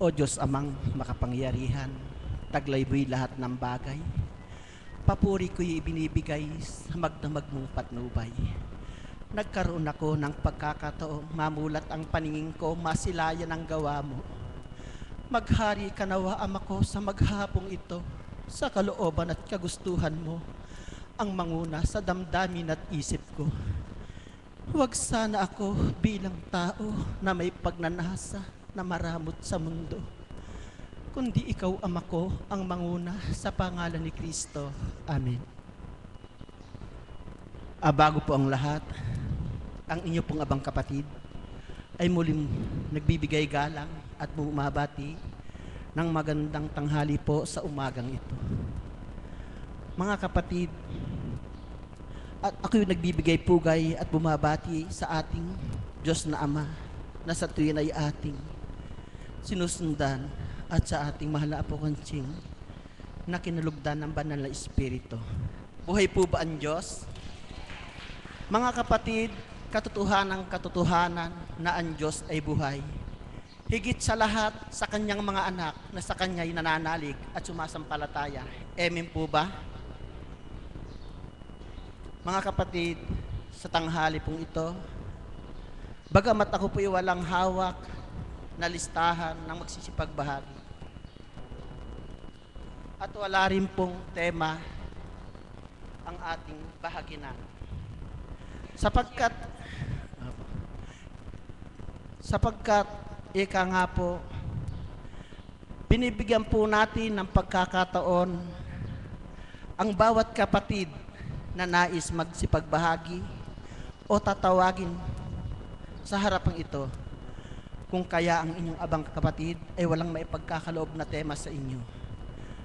O Diyos amang makapangyarihan, taglay-boy lahat ng bagay. Papuri ko'y ibinibigay sa magdamag mong patnubay. Nagkaroon ako ng pagkakataong mamulat ang paningin ko, masilayan ang gawa mo. Maghari ka nawa, Ama ko, sa maghapong ito, sa kalooban at kagustuhan mo, ang manguna sa damdamin at isip ko. Huwag sana ako bilang tao na may pagnanasa na maramot sa mundo, kundi ikaw, Ama ko, ang manguna sa pangalan ni Kristo. Amen. Bago po ang lahat, ang inyo pong abang kapatid ay muling nagbibigay galang at bumabati ng magandang tanghali po sa umagang ito. Mga kapatid, at ako'y nagbibigay pugay at bumabati sa ating Diyos na Ama na sa tuwin ay ating sinusundan at sa ating mahal na Apo Kontsing na kinalugdan ng banal na Espiritu. Buhay po ba ang Diyos? Mga kapatid, katotohanan na ang Diyos ay buhay. Higit sa lahat sa kanyang mga anak na sa kanya'y nananalig at sumasampalataya. Amen po ba? Mga kapatid, sa tanghali pong ito, bagamat ako po'y walang hawak na listahan ng magsisipagbahagi, at wala rin pong tema ang ating bahaginan. Sapagkat ika nga po, binibigyan po natin ng pagkakataon ang bawat kapatid na nais magsipagbahagi o tatawagin sa harapang ito, kung kaya ang inyong abang kapatid ay walang maipagkakaloob na tema sa inyo.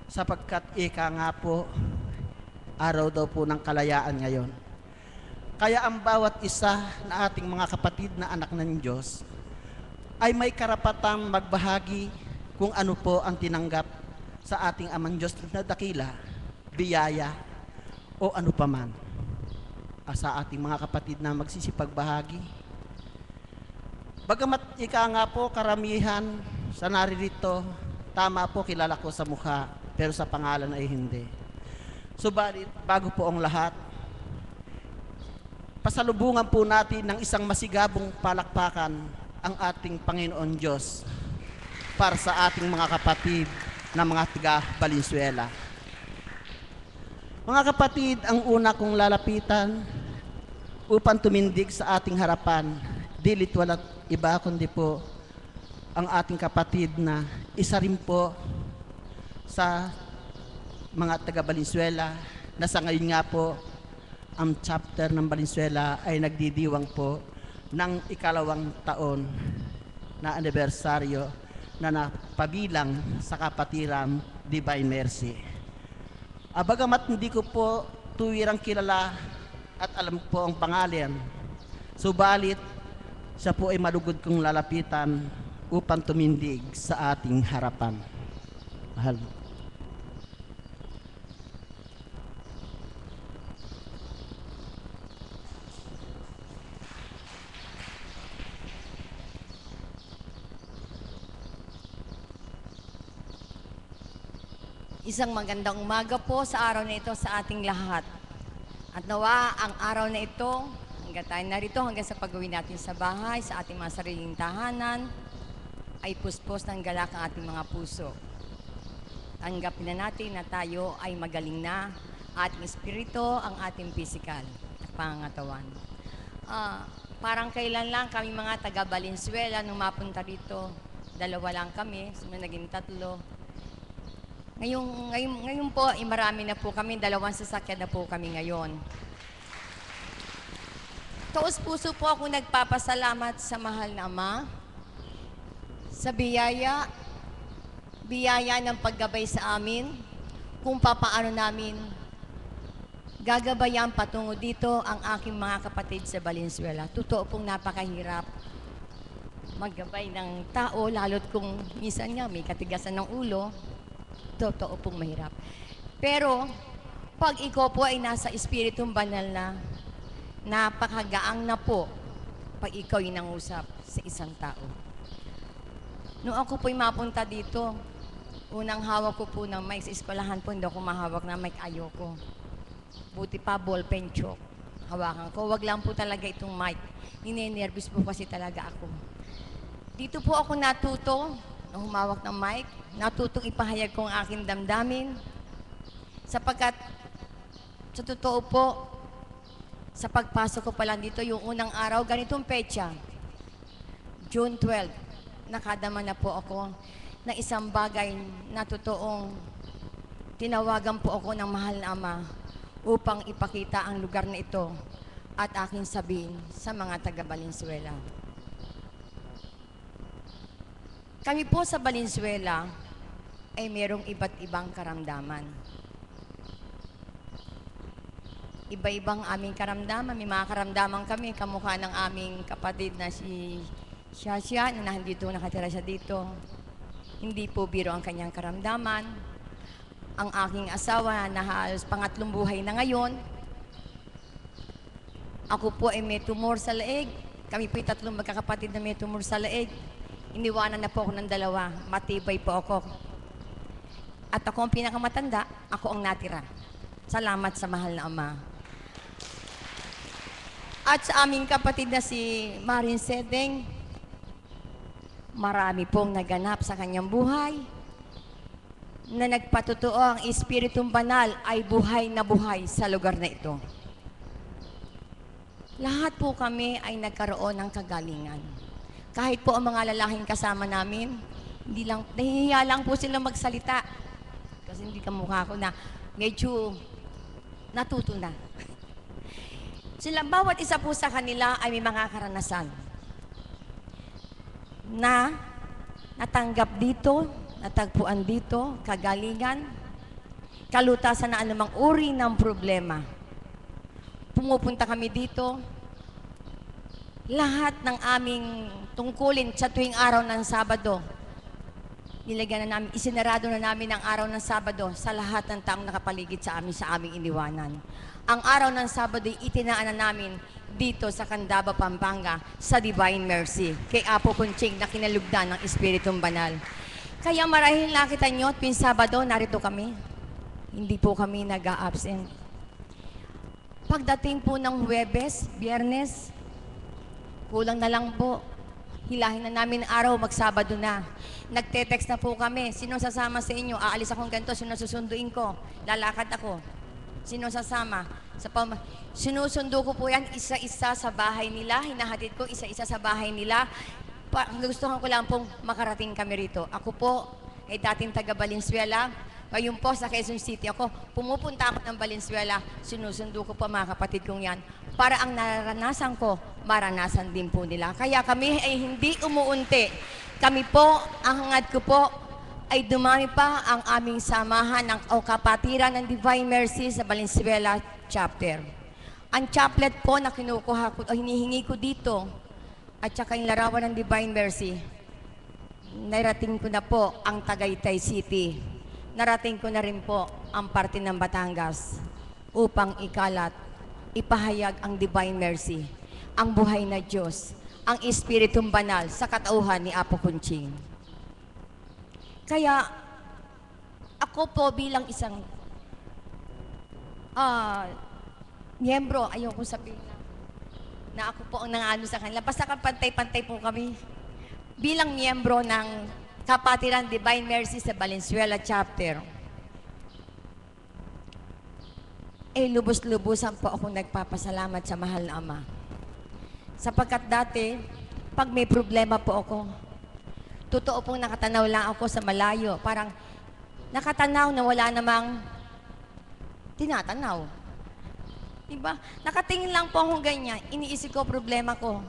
Sapagkat ika nga po, araw daw po ng kalayaan ngayon. Kaya ang bawat isa na ating mga kapatid na anak ng Diyos ay may karapatang magbahagi kung ano po ang tinanggap sa ating Amang Diyos na dakila, biyaya, o ano paman. Sa ating mga kapatid na magsisipagbahagi. Bagamat ika nga po, karamihan sa naririto, tama po, kilala ko sa mukha, pero sa pangalan ay hindi. Subalit, bago po ang lahat, pasalubungan po natin ng isang masigabong palakpakan ang ating Panginoon Diyos para sa ating mga kapatid na mga taga Valenzuela. Mga kapatid, ang una kong lalapitan upang tumindig sa ating harapan, dilit walat iba kundi po ang ating kapatid na isa rin po sa mga taga Valenzuela na sa ngayon nga po ang chapter ng Valenzuela ay nagdidiwang po ng 2 taon na anibersaryo na napabilang sa kapatiran Divine Mercy. Bagamat hindi ko po tuwirang kilala at alam po ang pangalan, subalit siya po ay malugod kong lalapitan upang tumindig sa ating harapan. Mahal. Isang magandang umaga po sa araw na ito sa ating lahat. At nawa ang araw na ito, hanggang tayo narito, hanggang sa pagawin natin sa bahay, sa ating mga sariling tahanan, ay puspos ng galak ang ating mga puso. Tanggapin na natin na tayo ay magaling na, ating espiritu, ang ating physical at pangangatawan. Parang kailan lang kami mga taga Valenzuela nung mapunta dito, 2 lang kami, sunod naging 3. Ngayon po, marami na po kami, 2 sasakyan na po kami ngayon. Taos puso po ako nagpapasalamat sa mahal na Ama, sa biyaya ng paggabay sa amin, kung papaano namin gagabayan patungo dito ang aking mga kapatid sa Valenzuela. Totoo pong napakahirap maggabay ng tao, lalo't kung minsan nga may katigasan ng ulo. Totoo pong mahirap. Pero, pag ikaw po ay nasa Espiritong Banal na, napakagaang na po pag ikaw ay nangusap sa isang tao. Nung ako po'y mapunta dito, unang hawak ko po ng mic sa eskwelahan po, hindi ako mahawak ng mic, ayoko. Buti pa, ballpen chalk. Hawakan ko. Wag lang po talaga itong mic. Ninenervous po kasi talaga ako. Dito po ako natuto, nung humawak ng mic, natutong ipahayag ko ang aking damdamin. Sapagkat, sa totoo po, sa pagpasok ko pa lang dito, yung unang araw, ganitong petsa, June 12, nakadama na po ako ng isang bagay na totoong tinawagan po ako ng mahal na Ama upang ipakita ang lugar na ito at aking sabihin sa mga taga Valenzuela. Kami po sa Valenzuela ay merong iba't ibang karamdaman. Iba-ibang aming karamdaman. May mga karamdaman kami, kamukha ng aming kapatid na si Shasha, na nandito, nakatira siya dito. Hindi po biro ang kanyang karamdaman. Ang aking asawa na halos pangatlong buhay na ngayon. Ako po ay may tumor sa leeg. Kami po ay tatlong magkakapatid na may tumor sa leeg. Iniwanan na po ako ng dalawa. Matibay po ako. At ako ang pinakamatanda, ako ang natira. Salamat sa mahal na Ama. At sa aming kapatid na si Marin Sedeng, marami pong naganap sa kanyang buhay na nagpatotoo ang Espiritong Banal ay buhay na buhay sa lugar na ito. Lahat po kami ay nagkaroon ng kagalingan. Kahit po ang mga lalaking kasama namin, nahihiya lang po sila magsalita. Kasi hindi kamukha ko na medyo natuto na. Sila, bawat isa po sa kanila ay may mga karanasan na natanggap dito, natagpuan dito, kagalingan, kalutasan na anumang uri ng problema. Pumupunta kami dito, lahat ng aming tungkulin sa tuwing araw ng Sabado, nilagyan na namin, isinarado na namin ang araw ng Sabado sa lahat ng taong nakapaligid sa aming iniwanan. Ang araw ng Sabado, itinaan na namin dito sa Candaba, Pampanga, sa Divine Mercy, kay Apo Kunching na kinalugdan ng Espiritong Banal. Kaya marahil nakita nyo, tuwing Sabado, narito kami. Hindi po kami nag-a-absent. Pagdating po ng Huwebes, Biyernes, kulang na lang po. Hilahin na namin araw, magsabado na. Nagte-text na po kami, sino sasama sa inyo? Aalis akong ganito, sino susunduin ko? Lalakad ako. Sino sasama? Sinusundo ko po yan isa-isa sa bahay nila, hinahatid ko isa-isa sa bahay nila. Gustuhan ko lang pong makarating kami rito. Ako po ay dating taga Valenzuela. Ngayon po sa Quezon City ako, pumupunta ako ng Valenzuela, sinusundo ko po mga kapatid kong yan para ang naranasan ko, maranasan din po nila. Kaya kami ay hindi umuunti. Kami po, ang hangad ko po, ay dumami pa ang aming samahan o kapatiran ng Divine Mercy sa Valenzuela Chapter. Ang chaplet po na kinukuha ko o hinihingi ko dito at saka yung larawan ng Divine Mercy, narating ko na po ang Tagaytay City. Narating ko na rin po ang parte ng Batangas upang ikalat, ipahayag ang Divine Mercy, ang buhay na Diyos, ang Espiritong Banal sa katauhan ni Apo Kunching. Kaya, ako po bilang isang miyembro, ayoko sabihin na ako po ang nangano sa kanila. Basta kapantay-pantay po kami. Bilang miyembro ng Kapatiran Divine Mercy sa Valenzuela Chapter, lubos-lubusan po ako nagpapasalamat sa mahal na Ama. Sapagkat dati, pag may problema po ako, totoo pong nakatanaw lang ako sa malayo. Parang nakatanaw na wala namang tinatanaw. Diba? Nakatingin lang po akong ganyan. Iniisip ko problema ko.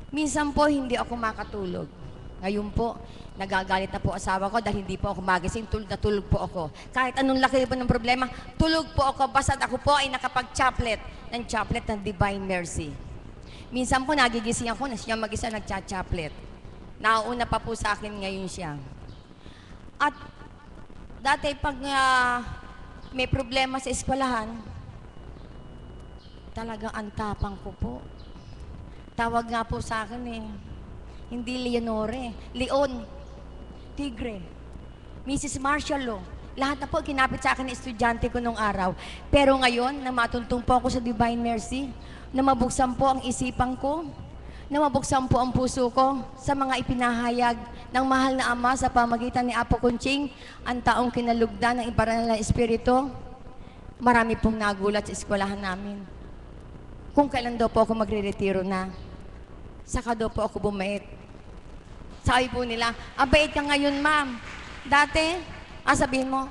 Minsan po hindi ako makatulog. Ngayon po, nagagalit na po asawa ko dahil hindi po ako magising, tulog na tulog po ako. Kahit anong laki po ng problema, tulog po ako basta't ako po ay nakapag-chaplet ng Divine Mercy. Minsan po nagigising ako na siya mag-isa nagcha-chaplet. Nauna pa po sa akin ngayon siya. At dati pag may problema sa eskwelahan, talagang ang tapang ko po. Tawag nga po sa akin Hindi Leonore. Leon. Tigre. Mrs. Marshall. Lahat na po kinapit sa akin ng estudyante ko nung araw. Pero ngayon, na matuntong po ako sa Divine Mercy, na mabuksan po ang isipan ko, na mabuksan po ang puso ko sa mga ipinahayag ng mahal na Ama sa pamagitan ni Apo Kunching, ang taong kinalugdan ng ibaranal na Espiritu. Marami pong nagulat sa eskwelahan namin. Kung kailan daw po ako magre-retiro na, saka daw po ako bumait. Sabi po nila, abait ka ngayon, ma'am. Dati, sabihin mo,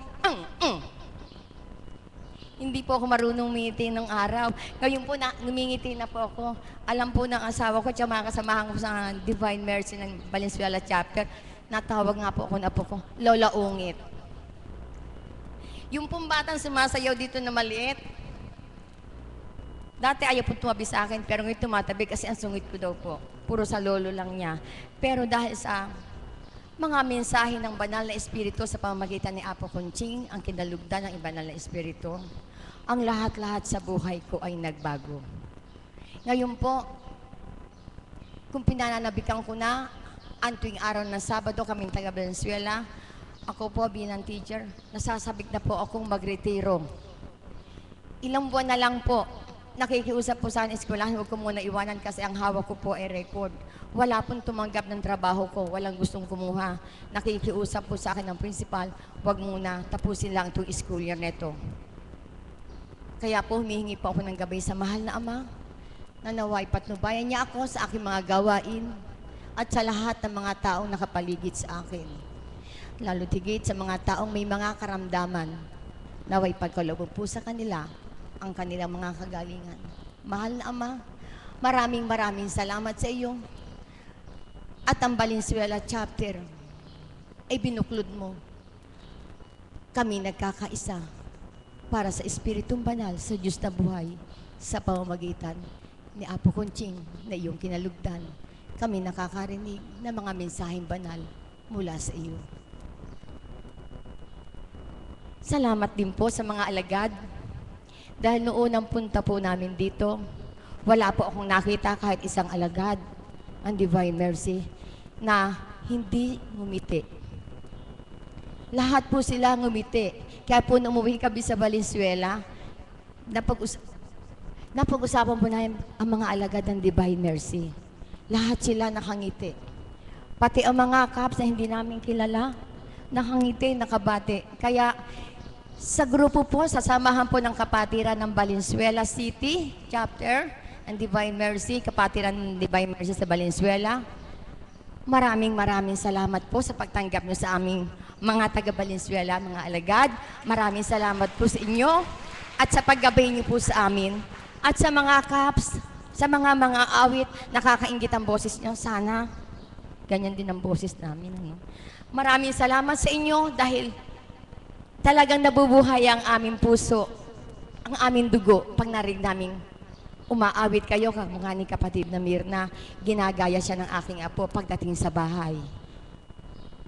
hindi po ako marunong umingiti ng araw. Ngayon po, numingiti na po ako. Alam po ng asawa ko, tsaka mga kasamahan ko sa Divine Mercy ng Valenzuela Chapter, natawag nga po ako na po ko, Lola Ungit. Yung pong batang sumasayaw dito na maliit, dati ayaw po tumabi sa akin, pero ngayon tumatabi kasi ang sungit ko daw po. Puro sa lolo lang niya. Pero dahil sa mga mensahe ng banal na Espiritu sa pamamagitan ni Apo Kunching, ang kinalugdan ng banal na Espiritu, ang lahat-lahat sa buhay ko ay nagbago. Ngayon po, kung pinananabikan ko na, ang tuwing araw ng Sabado kaming taga Valenzuela, ako po bilang teacher, nasasabik na po akong magretiro. Ilang buwan na lang po, nakikiusap po sa eskwelahan, huwag ko muna iwanan kasi ang hawak ko po ay record. Wala pong tumanggap ng trabaho ko, walang gustong kumuha. Nakikiusap po sa akin ng principal, huwag muna, tapusin lang itong school year neto. Kaya po humihingi po ako ng gabay sa mahal na Ama, na naway patnubayan niya ako sa aking mga gawain at sa lahat ng mga taong nakapaligid sa akin. Lalo tigit sa mga taong may mga karamdaman, naway pagkaloob po sa kanila ang kanilang mga kagalingan. Mahal na Ama, maraming salamat sa iyo. At ang Valenzuela Chapter ay binuklod mo. Kami nagkakaisa para sa Espiritong Banal sa Diyos na buhay sa pamamagitan ni Apo Kunching na iyong kinalugdan. Kami nakakarinig ng mga mensaheng banal mula sa iyo. Salamat din po sa mga alagad. Dahil noon ang punta po namin dito, wala po akong nakita kahit isang alagad, ang Divine Mercy, na hindi ngumiti. Lahat po sila ngumiti. Kaya po nung umuwi kami sa Valenzuela, napag-usapan po namin ang mga alagad ng Divine Mercy. Lahat sila nakangiti. Pati ang mga kaps na hindi namin kilala, nakangiti, nakabati. Kaya sa grupo po, sasamahan po ng kapatiran ng Valenzuela City Chapter and Divine Mercy, kapatiran ng Divine Mercy sa Valenzuela. Maraming salamat po sa pagtanggap niyo sa aming mga taga-Valenzuela, mga alagad. Maraming salamat po sa inyo at sa paggabay niyo po sa amin. At sa mga kaps, sa mga awit, nakakaingit ang boses niyo. Sana ganyan din ang boses namin. Maraming salamat sa inyo dahil talagang nabubuhay ang aming puso, ang aming dugo, pag narinig naming umaawit kayo, kamukha ni kapatid na Mirna, ginagaya siya ng aking apo pagdating sa bahay.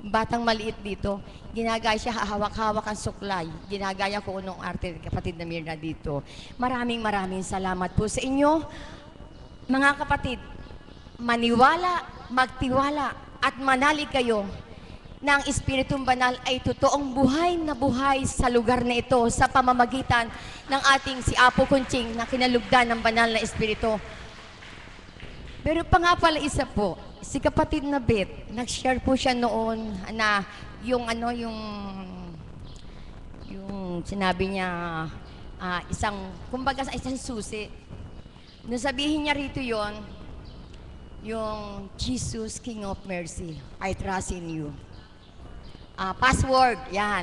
Batang maliit dito, ginagaya siya, hawak-hawak ang suklay. Ginagaya ko unong arte, kapatid na Mirna dito. Maraming salamat po sa inyo. Mga kapatid, maniwala, magtiwala, at manalig kayo na ang Espiritong Banal ay totoong buhay na buhay sa lugar na ito sa pamamagitan ng ating si Apo Kunching na kinalugdan ng banal na Espiritu. Pero pa nga pala isa po, si kapatid na Beth, nag-share po siya noon na yung sinabi niya kumbaga isang susi. Nung sabihin niya rito yung Jesus, King of Mercy, I trust in you. Password, yan.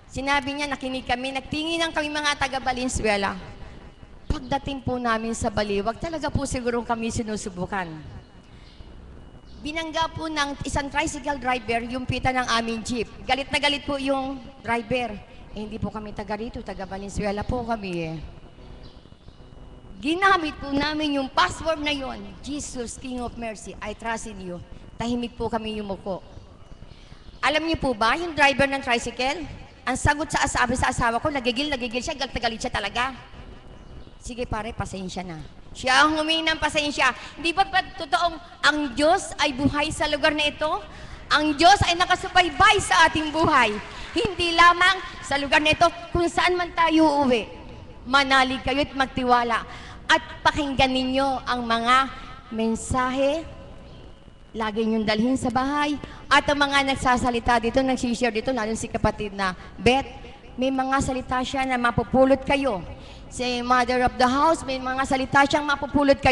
Sinabi niya, nakinig kami, nagtinginan kami mga taga-Valenzuela. Pagdating po namin sa Baliwag, talaga po siguro kami sinusubukan. Binangga po ng isang tricycle driver yung pita ng aming jeep. Galit na galit po yung driver. Hindi po kami taga rito, taga-Valenzuela po kami Ginamit po namin yung password na yon, Jesus, King of Mercy, I trust in you. Tahimik po kami yumuko. Alam niyo po ba, yung driver ng tricycle, ang sagot sa asawa ko, nagigil siya, galit siya talaga. Sige pare, pasensya na. Siya ang humingi ng pasensya. Hindi ba totoong ang Diyos ay buhay sa lugar na ito? Ang Diyos ay nakasubaybay sa ating buhay. Hindi lamang sa lugar na ito, kung saan man tayo uuwi. Manalig kayo at magtiwala. At pakinggan ninyo ang mga mensahe. Lagi niyong dalhin sa bahay. At ang mga nagsasalita dito, nagsishare dito, lalo si kapatid na Beth, may mga salita siya na mapupulot kayo. Si Mother of the House, may mga salita siyang mapupulot kayo.